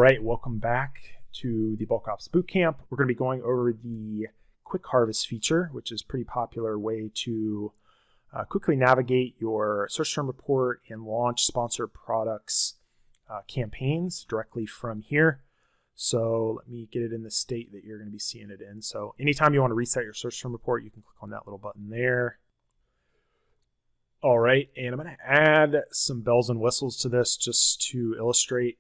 right, welcome back to the Bulk Ops Bootcamp. We're going to be going over the Quick Harvest feature, which is a pretty popular way to quickly navigate your search term report and launch sponsored products campaigns directly from here. So let me get it in the state that you're going to be seeing it in. So anytime you want to reset your search term report, you can click on that little button there. All right, and I'm going to add some bells and whistles to this just to illustrate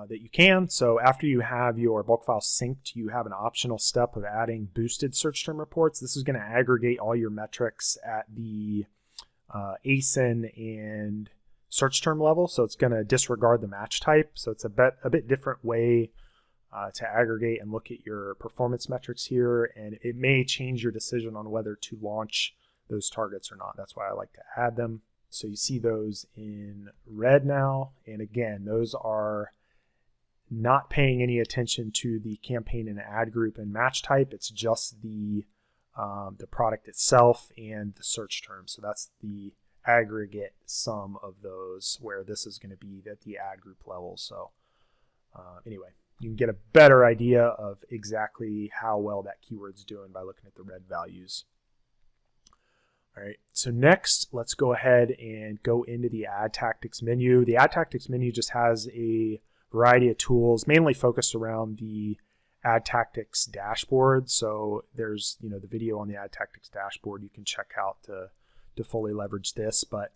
that you can. So after you have your bulk file synced, you have an optional step of adding boosted search term reports. This is going to aggregate all your metrics at the ASIN and search term level. So it's going to disregard the match type. So it's a bit different way to aggregate and look at your performance metrics here. And it may change your decision on whether to launch those targets or not. That's why I like to add them. So you see those in red now. And again, those are not paying any attention to the campaign and ad group and match type. It's just the product itself and the search term. So that's the aggregate sum of those, where this is going to be at the ad group level. So anyway, you can get a better idea of exactly how well that keyword's doing by looking at the red values. All right, so next, let's go ahead and go into the ad tactics menu. The ad tactics menu just has a variety of tools, mainly focused around the ad tactics dashboard. So there's, the video on the ad tactics dashboard you can check out to fully leverage this. But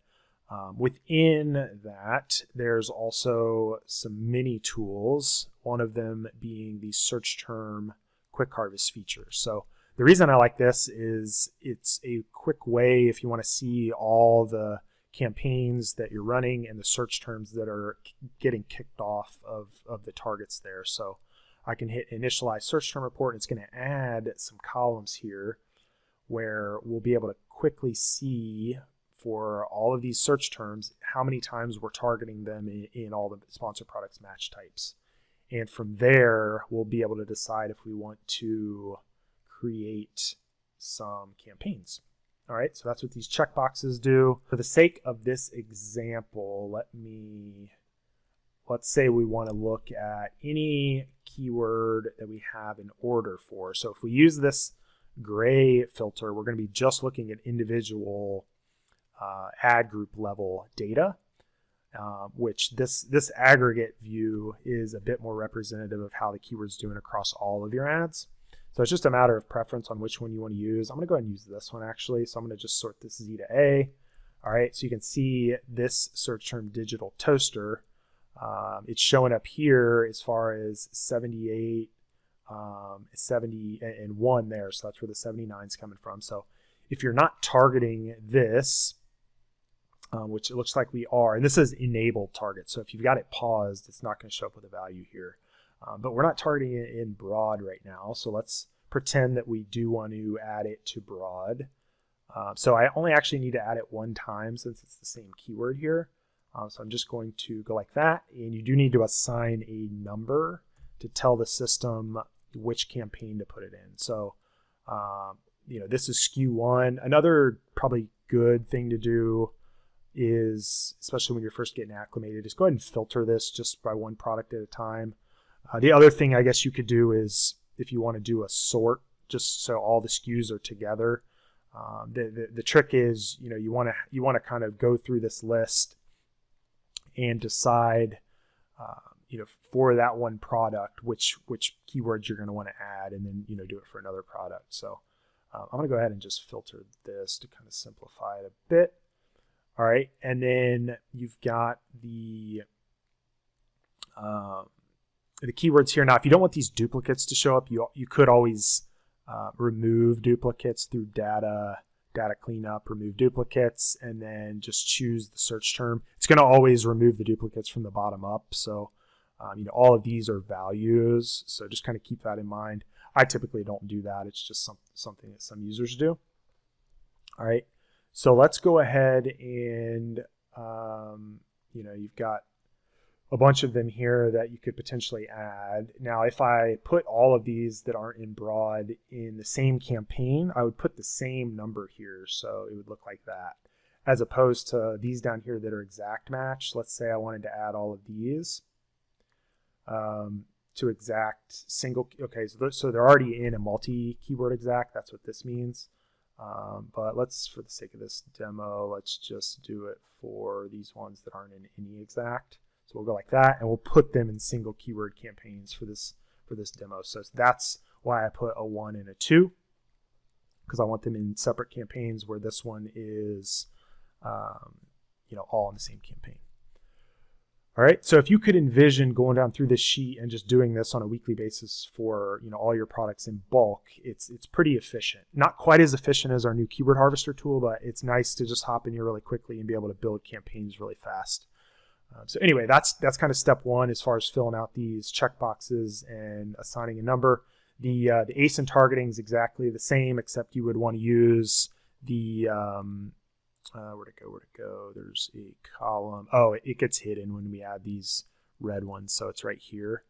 within that, there's also some mini tools, one of them being the search term quick harvest feature. So the reason I like this is it's a quick way if you want to see all the campaigns that you're running and the search terms that are getting kicked off of the targets there. So I can hit initialize search term report, and it's going to add some columns here where we'll be able to quickly see for all of these search terms how many times we're targeting them in all the sponsored products match types. And from there, we'll be able to decide if we want to create some campaigns. All right, so that's what these checkboxes do. For the sake of this example, let's say we want to look at any keyword that we have an order for. So if we use this gray filter, we're going to be just looking at individual ad group level data, which this aggregate view is a bit more representative of how the keyword's doing across all of your ads. So it's just a matter of preference on which one you want to use. I'm going to go ahead and use this one actually. So I'm going to just sort this Z to A. All right, so you can see this search term digital toaster. It's showing up here as far as 78, 70, and 1 there. So that's where the 79 is coming from. So if you're not targeting this, which it looks like we are, and this is enabled target. So if you've got it paused, it's not going to show up with a value here. But we're not targeting it in broad right now. So let's pretend that we do want to add it to broad. So I only actually need to add it one time since it's the same keyword here. So I'm just going to go like that. And you do need to assign a number to tell the system which campaign to put it in. So, this is SKU 1. Another probably good thing to do is, especially when you're first getting acclimated, is go ahead and filter this just by one product at a time. The other thing I guess you could do is, if you want to do a sort, just so all the SKUs are together. The trick is, you want to kind of go through this list and decide, for that one product, which keywords you're going to want to add, and then do it for another product. So I'm going to go ahead and just filter this to kind of simplify it a bit. All right, and then you've got the keywords here. Now, if you don't want these duplicates to show up, you could always remove duplicates through data cleanup, remove duplicates, and then just choose the search term. It's going to always remove the duplicates from the bottom up. So, all of these are values. So just kind of keep that in mind. I typically don't do that. It's just something that some users do. All right. So let's go ahead and, you've got a bunch of them here that you could potentially add. Now, if I put all of these that aren't in broad in the same campaign, I would put the same number here. So it would look like that, as opposed to these down here that are exact match. Let's say I wanted to add all of these. to exact single. Okay, so they're already in a multi-keyword exact. That's what this means. But let's, for the sake of this demo, let's just do it for these ones that aren't in any exact. So we'll go like that, and we'll put them in single keyword campaigns for this demo. So that's why I put a 1 and a 2, because I want them in separate campaigns where this one is, all in the same campaign. All right, so if you could envision going down through this sheet and just doing this on a weekly basis for all your products in bulk, it's pretty efficient. Not quite as efficient as our new keyword harvester tool, but it's nice to just hop in here really quickly and be able to build campaigns really fast. So anyway, that's kind of step 1 as far as filling out these checkboxes and assigning a number. The ASIN targeting is exactly the same, except you would want to use the where'd it go? There's a column. Oh, it gets hidden when we add these red ones, so it's right here.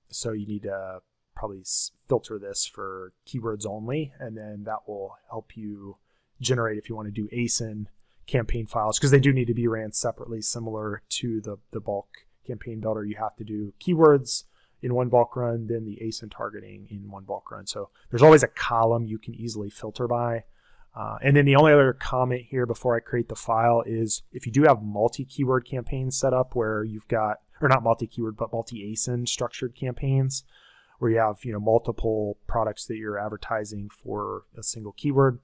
So you need to probably filter this for keywords only, and then that will help you generate, if you want to do ASIN campaign files, because they do need to be ran separately, similar to the bulk campaign builder. You have to do keywords in one bulk run, then the ASIN targeting in one bulk run. So there's always a column you can easily filter by. And then the only other comment here before I create the file is if you do have multi-keyword campaigns set up where you've got, or not multi-keyword, but multi-ASIN structured campaigns where you have multiple products that you're advertising for a single keyword.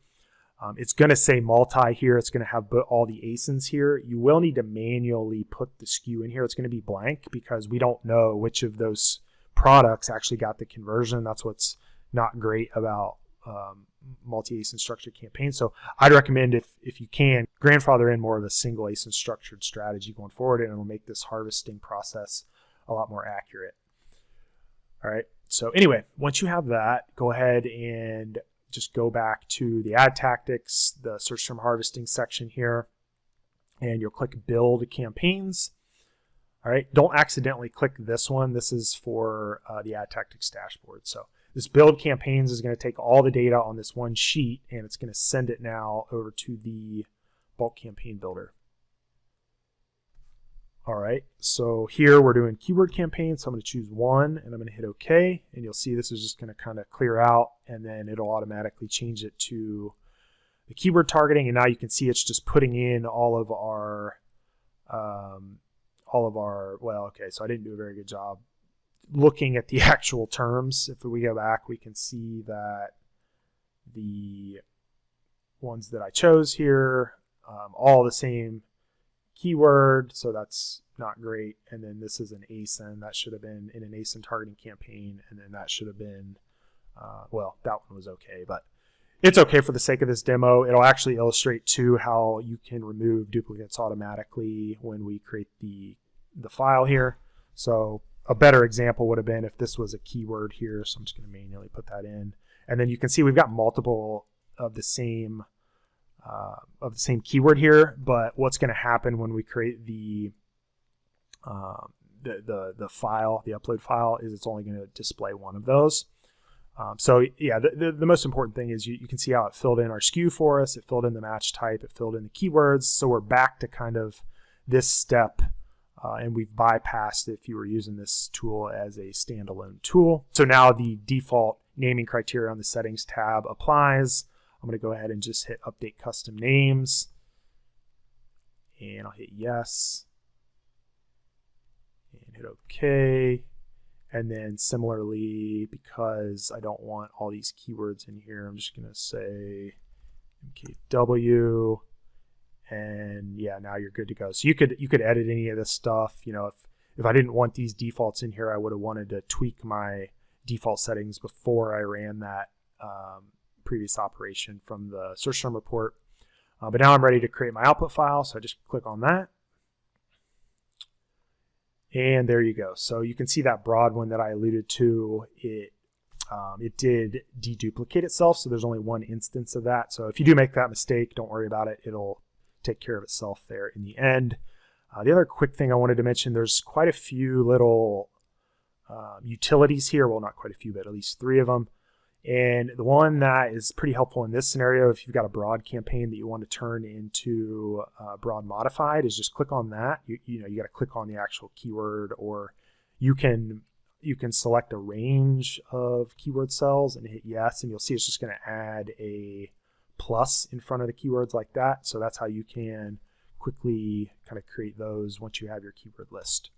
It's going to say multi here. It's going to have all the ASINs here. You will need to manually put the SKU in here. It's going to be blank because we don't know which of those products actually got the conversion. That's what's not great about multi-ASIN structured campaigns. So I'd recommend, if you can, grandfather in more of a single ASIN structured strategy going forward, and it'll make this harvesting process a lot more accurate. All right. So anyway, once you have that, go ahead and just go back to the ad tactics, the search term harvesting section here, and you'll click build campaigns. All right. Don't accidentally click this one. This is for the ad tactics dashboard. So this build campaigns is going to take all the data on this one sheet, and it's going to send it now over to the bulk campaign builder. All right, so here we're doing keyword campaigns. So I'm going to choose 1, and I'm going to hit OK, and you'll see this is just going to kind of clear out, and then it'll automatically change it to the keyword targeting. And now you can see it's just putting in all of our, well, okay, so I didn't do a very good job looking at the actual terms. If we go back, we can see that the ones that I chose here, all the same keyword, so that's not great. And then this is an ASIN. That should have been in an ASIN targeting campaign, and then that should have been, well, that one was okay, but it's okay for the sake of this demo. It'll actually illustrate too how you can remove duplicates automatically when we create the file here. So a better example would have been if this was a keyword here. So I'm just going to manually put that in. And then you can see we've got multiple of the same keyword here. But what's going to happen when we create the file, the upload file, is it's only going to display one of those. So yeah, the most important thing is you can see how it filled in our SKU for us. It filled in the match type. It filled in the keywords. So we're back to kind of this step. And we've bypassed if you were using this tool as a standalone tool. So now the default naming criteria on the settings tab applies. I'm going to go ahead and just hit update custom names. And I'll hit yes. And hit OK. And then similarly, because I don't want all these keywords in here, I'm just going to say MKW. And yeah, now you're good to go. So you could edit any of this stuff. If I didn't want these defaults in here, I would have wanted to tweak my default settings before I ran that previous operation from the search term report. But now I'm ready to create my output file. So I just click on that. And there you go. So you can see that broad one that I alluded to. It did deduplicate itself. So there's only one instance of that. So if you do make that mistake, don't worry about it. It'll take care of itself there in the end. The other quick thing I wanted to mention, there's quite a few little utilities here. Well, not quite a few, but at least 3 of them. And the one that is pretty helpful in this scenario, if you've got a broad campaign that you want to turn into broad modified, is just click on that. You got to click on the actual keyword, or You can select a range of keyword cells and hit yes, and you'll see it's just going to add a plus in front of the keywords like that. So that's how you can quickly kind of create those once you have your keyword list.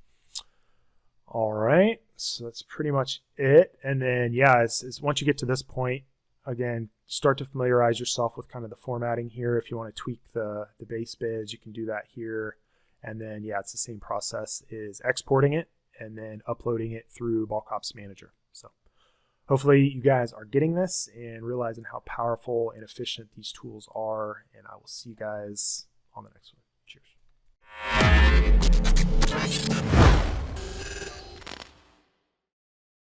All right, so that's pretty much it. And then yeah, it's once you get to this point, again, start to familiarize yourself with kind of the formatting here. If you want to tweak the base bids, you can do that here. And then yeah, it's the same process, is exporting it and then uploading it through Bulk Ops Manager. So hopefully you guys are getting this and realizing how powerful and efficient these tools are. And I will see you guys on the next one. Cheers.